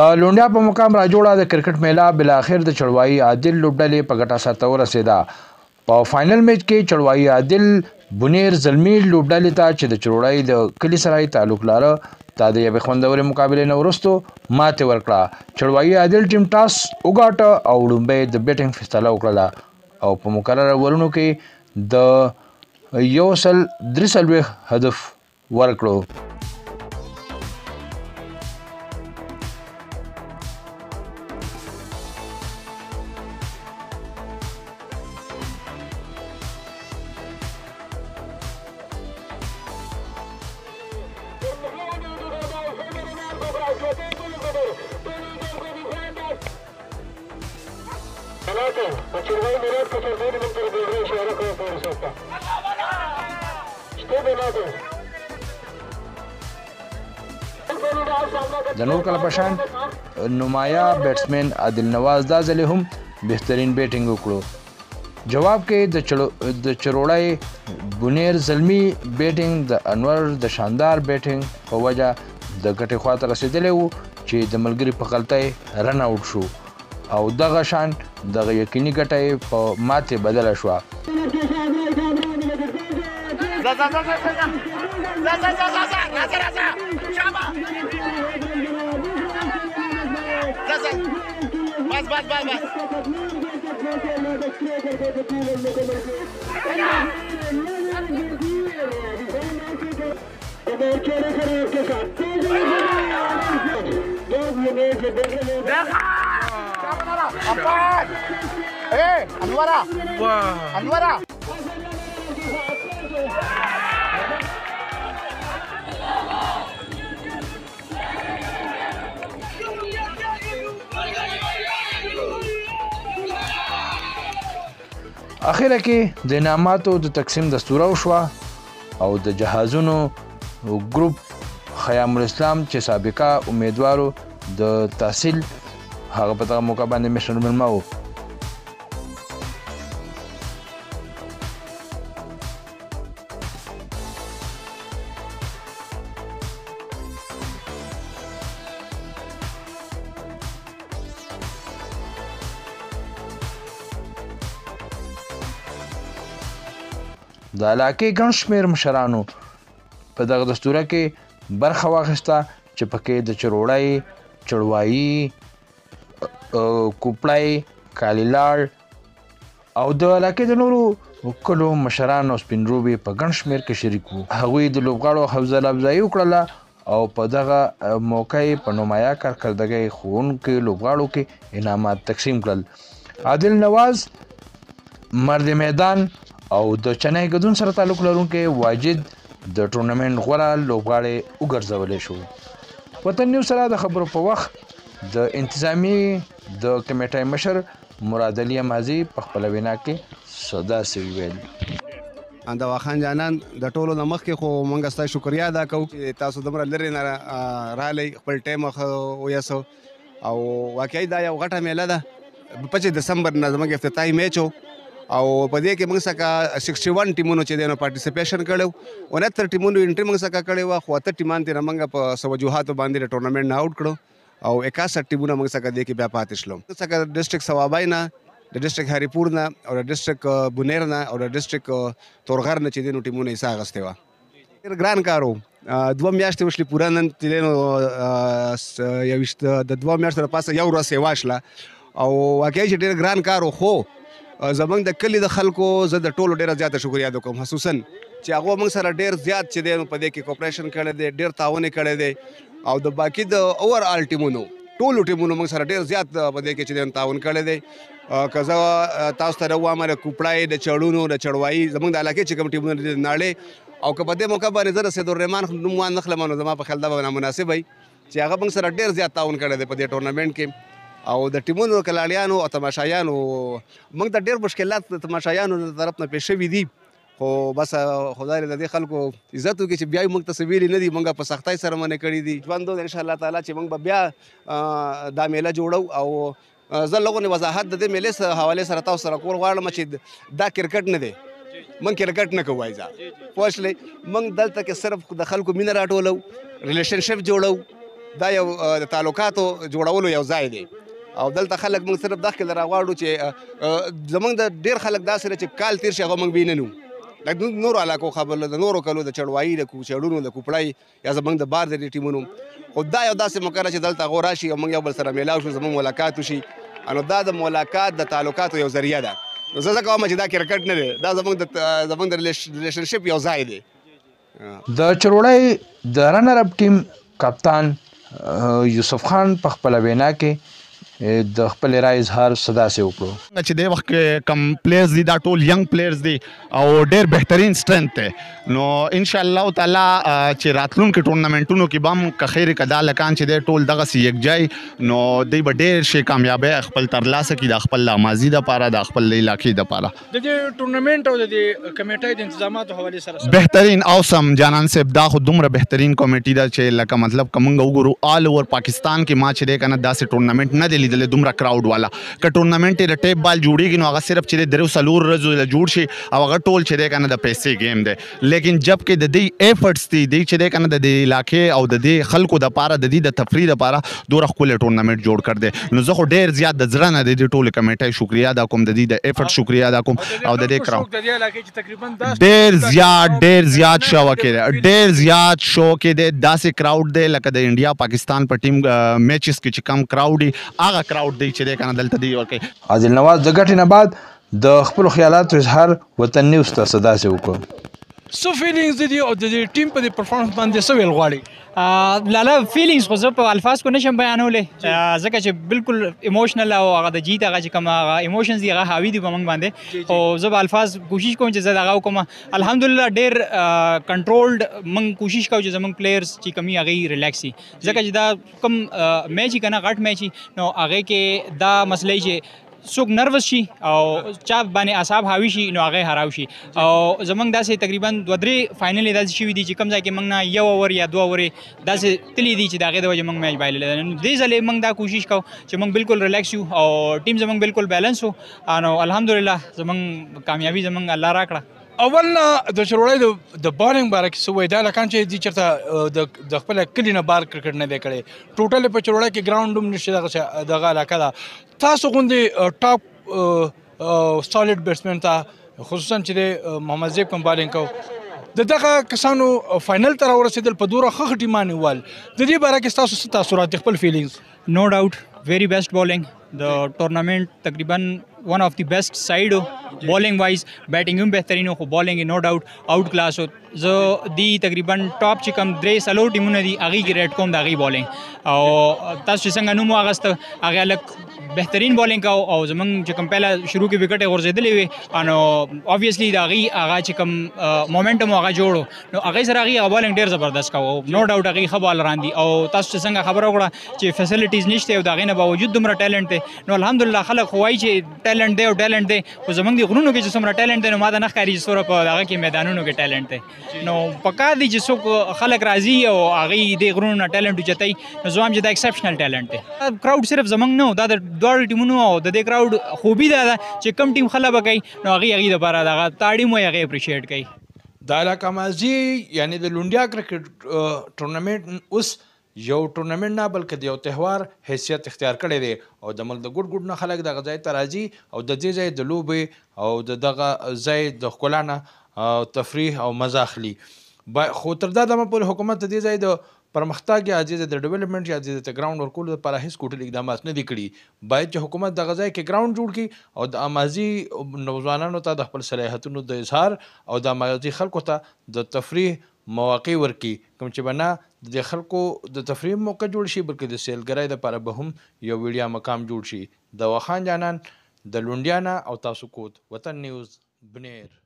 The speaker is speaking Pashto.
لونډیا په مقام راجوړه د کرکټ میله بلاخر د چړوایي عادل لوبډلې په ګټه سرته ورسېده. په فاینل میچ کې چړوایي عادل بونیر زلمي لوبډلې ته چې د چړوایي د کلي سرای تعلق لاره تا د یوې خوندورې مقابلې نه وروستو ماتې ورکړه. چړوایي عادل ټیم ټاس وګاټه او لومبۍ د بیټینګ فیصله وکړله او په مقرره اورونو کې د 143 هدف ورکړو. د نور کله په شان نمایا بیټسمین عادل نواز دا ځلې هم بهترین بیټینګ وکړو. جواب کې د چړوړی بونیر زلمي بیټینګ د انور د شاندار بیټینګ په وجه د ګټې خواته رسېدلی و چې د ملګري په غلطۍ رن آوټ شو او دغه شان دغه یقیني ګټه په ماتې بدله شوه. اخیره کې د انعاماتو د تقسیم دستوره وشوه او د جهازونو ګروپ خیام الاسلام چې سابقه امیدوارو د تحصیل هغه په دغه موقع باندې مشر مېلمه و. د علاقې ګڼ شمېر مشرانو په دغه دستوره کې برخه واخیسته چې پکې د چړوړی، چړوایي، کوپړی، کالیلاړ او د علاقې د نورو کلو مشران او سپین روبي په ګڼ شمېر کې شریک وو. هغوی د لوبغاړو حوصله افزایي وکړله او په دغه موقع په نمایا کارکردګۍ ښوونکو لوبغاړو کې انعامات تقسیم کړل. عادل نواز مرد میدان او د چنای ګدون سره تعلق لرونکی واجد د ټورنمنټ غوره لوبغاړی وګرځولی شو. وطن نیوز سره د خبرو په وخت د انتظامی د کمیټې مشر مراد علي مازی په خپله وینا کې داسې ویل: دوا خان جانان د ټولو نه مخکې خو موږ ستاسو شکریا ادا کوو چې تاسو دومره لرې نه راغلی، خپل ټایم ویاسو او واقعي دا یو غټه میله ده. 25 دسمبر نه زموږ افتتاحي میچ و او په دې کې موږ څخه 61 ټیمونو چې دی نو پارټیسپیشن کړی و. 69 ټیمونو انټري موږ څخه کړې وه، خو 8 ټیمان ترې موږ په څه وجوهاتو باندې د ټورنمنټ نه آوټ کړو او 61 ټیمونه موږ څخه دې کې بیا پاتې شلو. موږ څخه ډسټرکټ سوابای نه، د ډسټرکټ هریپور نه او د ډسټرکټ بونیر نه او د ډسټرکټ تورغر نه چې دی نو ټیمونه حصه اخیستې وه. ډېر ګران کار و. 2 میاشتې وشلې پوره، نن تللی نو د 2 میاشتو نه پاسه یو ورځ سیوا شله او واقعي چې ډېر ګران کار و. خو زمونږ د کلي د خلکو زه د ټولو ډېره زیاته شکریا ادا کوم، خصوصا چې هغو موږ سره ډېر زیات چې دی نو په دې کې کوپریشن کړی دی، ډېر تعاون یې کړی دی او د باقي د اوورآل ټیمونو ټولو ټیمونو موږ سره ډېر زیات په دې کې چې دی تعاون کړی دی. که زه تاسو ته راووایم د کوپړای، د چړونو، د چړوایي زموږ د علاقې چې کوم ټیمونه دي د ناړې او که په دې موقع باندې زه د سیدالرحمان نوم وانخلم نو زما په خیال دا به نامناسب وي چې هغه موږ سره ډېر زیات تعاون کړی دی په دې ټورنمنټ کې او د ټیمونو کلاړیانو او تماشایانو. موږ ته ډېر مشکلات د تماشایانو د طرف نه پیښ شوي دي، خو بس خدای د دې خلکو عزت وکړي چې بیا موږ ته څه ویلي نه دي، موږ په سختۍ سره منې کړي دي. ژوند ان شاء الله تعالی چې موږ به بیا دا میله جوړو او زه لغونې وضاحت د دې میلې حوالې سره تاسو سره کول غواړم چې دا کرکټ نه دی، موږ کرکټ نه کوو ایزه پوه شلې. موږ دلته کې صرف د خلکو مینه راټولو، ریلیشنشپ جوړو دا یو د تعلقاتو جوړولو یو ځای دی او دلته خلک موږ صرف دغه کې راغواړو چې زموږ د ډېر خلک داسې دی چې کال تېر شي هغه موږ ویننو لکه نورو علاقو خبر د نورو کلو د چړوایي د چړونو د کوپړای یا زموږ د بار د ټیمونو خو دا یو داسې مقرره چې دلته هغو راشي او موږ یو بل سره میلاو شو زموږ ملاقات وشي نو دا د ملاقات د تعلقاتو یو ذریعه ده نو زه ځکه وایم چې دا کرکټ نه دی دا زموږ د ریلیشنشپ یو ځای دی د چروړی د رنر اپ ټیم کپتان یوسف خان په خپله وینا کې د خپل رای اظهار صداسې وکړو چې د وخت کې کم پلیئرز دي دا ټول ینګ پلیئرز دي او ډېر بهترین سټرنث دی نو ان شاء الله تعالی چې راتلونکو ټورنمنټونو کې به هم که خیر کدا لکان چې د ټول دغه یکجای نو دوی به ډېر شي کامیابی خپل ترلاسه کړي د خپل ماضي دپاره د خپل علاقې دپاره د دې ټورنمنټ او د دې کمیټې د انتظاماتو حوالې سره بهترین اوسم جانان صاحب دا خو دومره بهترین کمیټې ده چې لکه مطلب که موږ وګورو آل اوور پاکستان کې ما چې دی که نه داسې ټورنمنټ نه دی لیدلی دومره کراؤډ والا که ټورنمنټ یې د ټیپ بال جوړېږي نو هغه صرف چې دی درو څلور ورځو له جوړ شي او هغه ټول چې دی که نه د پیسې ګیم دی لیکن جب کې د دې ایفرټس دي دی چې دی که نه د دې علاقې او د دې خلکو دپاره د دې د تفریح دپاره دومره ښکلی ټورنمنټ جوړ کړ دی نو زه خو ډېر زیات د زړه نه د دې ټولې کمیټۍ شکریا ادا کوم د دې د ایفرټ شکریا ادا کوم او د دې کراؤډ ډېر زیات شوقي دی ډېر زیات شوقي دی داسې کراؤډ دی لکه د انډیا پاکستان په ټیم میچز کې چې کم کراؤډ وي هغه کراؤډ دی چې دی که نه دلته دی ورکوي عادل نواز د ګټې نه بعد د خپلو خیالاتو اظهار وطن نیوز ته صداسې وکړو څه فیلینګز دي او د دې ټیم په دې پرفارمنس باندې څه ویل غواړي لالا فیلینګز خو زه په الفاظ کو نشم بیانولی ځکه چې بالکل ایموشنل او هغه د جیت هغه چې کوم هغه ایموشنز دي هغه حاوي دي په موږ باندې او زه به الفاظ کوشش کوم چې زه دغه وکړم الحمدلله ډېر کنټرولډ موږ کوشش کوو چې زموږ پلیئرز چې کمی هغې ریلیکس وي ځکه چې دا کوم میچ یي که نه غټ میچ وي نو هغې کې دا مسله چې څوک نروس شي او چا باندې اعصاب حاوي شي نو هغه هراو شي او زمونږ داسې تقریبا 2-3 فاینل داسې شوي دي چې کوم ځای کې موږ نه یو اور یا 2 اورې داسې تللی دي چې د هغې د وجې موږ میچ بایللی دی نو دې ځلې موږ دا کوشش کوو چې موږ بالکل ریلیکس یو او ټیم زموږ بالکل بیلنس و نو الحمدلله زموږ کامیابي زموږ الله راکړه اول نه د چروړی د بالینګ باره کې څه وایي دا لکان چې دې چېرته د خپله کلي نه بار کرکټ نه دی کړی ټوټل په چروړی کې ګراونډ هم نشته دغه علاقه ده تاسو غوندې ټاپ سالډ بیټسمین ته خصوصا چې د محمد زیب کوم بالینګ کو د دغه کسانو فاینل ته راورسېدل په دومره ښه ټیمان ول د دې باره کې ستاسو څه تاثرات خپل فیلینګز نو ډاؤټ ویری بیسٹ بالینګ د ټورنمنټ تقریبا ون آف دی بیسٹ سائڈ بالنگ وائز بیٹنگ هم بهترین خو بالنگ نو ډاؤټ آؤٹ کلاس زه دی تقریبا ټاپ چې کم 3 ټیمونه دي هغې کې ریټ کوم د هغې بالنګ او تاسو چې څنګه نوم واغسته هغې هلک بهترین بالنګ کو او زمونږ چې کوم پهله شروع کې وکټ یې غورځېدلې وې نو اوبویسلی د هغې هغه چې کوم مومنټم هغه جوړ نو هغې سره هغې هغه بالنګ ډېر زبردست کو نو ډاؤټ هغې ښه بالران دي او تاسو چې څنګه خبره وکړه چې فیسلیټیز نشته او د هغې نه باوجود دومره ټیلنټ دی نو الحمدلله خلک خو وایي چې ټیلنټ دی او ټیلنټ دی خو زمونږ د غرونو کې چې څومره ټیلنټ دی نو ما ته نه ښکاري چې څومره په هغه کې میدانونو کې ټیلنټ دی نو پکار دی چې څوک خلک راځي او هغې د غرونو نه ټیلنټ اوچتوي نو زه وایم چې دا ایکسپشنل ټیلنټ دی کراؤډ صرف زمونږ نه و دا د دواړو ټیمونو او د دې کراؤډ خوبي دا ده چې کم ټیم ښه لوبه کوي نو هغې دپاره دغه تاړیم وایي هغې اپریشیټ کوي د علاقه مازي یعنی د لونډیا کرکټ ټورنمنټ اوس یو ټورنمنټ نه بلکې د یو تهوار حیثیت اختیار کړی دی او د ملک د ګوټ نه خلک دغه ځای ته راځي او د دې ځای د لوبې او د دغه ځای د ښکلا نه تفریح او مزه اخلي خو تر دا دمه پورې حکومت د دې ځای د پرمختګ یا د ډیولپمنټ یا د ګراوند ورکولو لپاره هیڅ کوټل اقدامات نه دي کړي باید چې حکومت دغه ځای کې ګراوند جوړ کړي او د امازي نوځوانانو ته د خپل صلاحیتونو د اظهار او د امازي خلکو ته د تفریح مواقع ورکړي کوم چې بنا د خلکو د تفریح موقع جوړ شي بلکې د سیلګرۍ دپاره به هم یو ویډیا مقام جوړ شي د وخان جانان د لونډیا نه او تاسو کود وطن نیوز بنیر